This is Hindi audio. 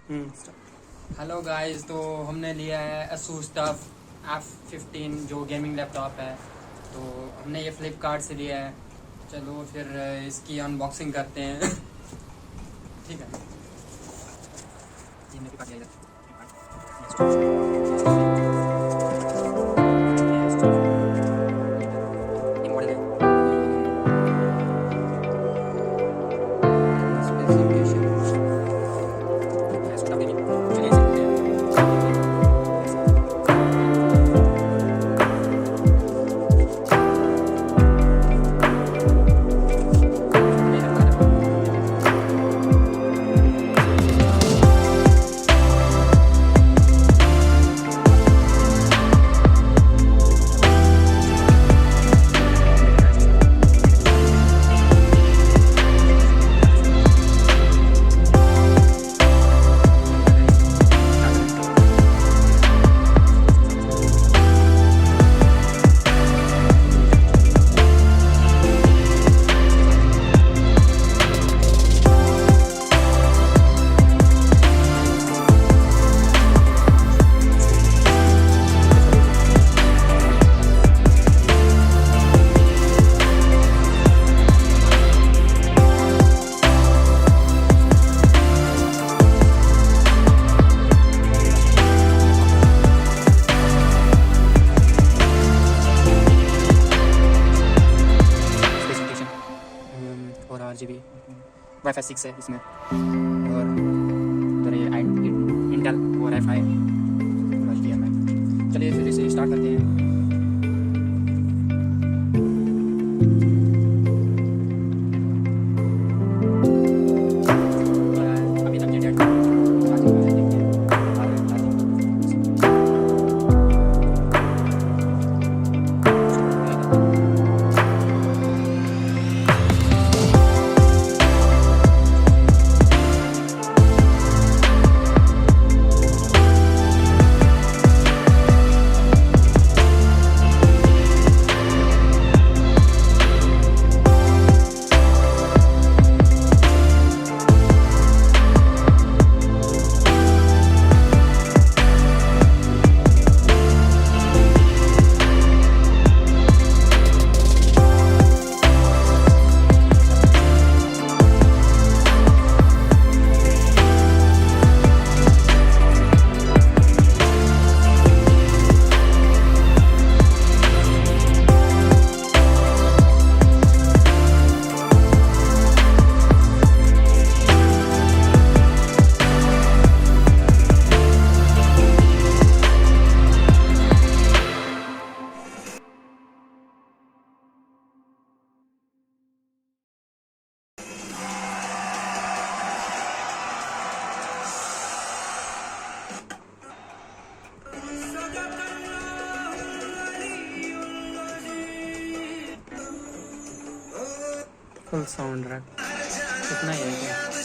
हेलो गाइस, तो हमने लिया है ASUS TUF F15 जो गेमिंग लैपटॉप है। तो हमने ये फ्लिपकार्ट से लिया है। चलो फिर इसकी अनबॉक्सिंग करते हैं। ठीक है। ये मेरे पास लिया और 8 GB वाईफाई 6 है इसमें, और उधर ये इंटेल और HDMI। चलिए फिर इसे स्टार्ट करते हैं। अभी तक जनरेट फुल साउंड रहा, इतना ही है क्या?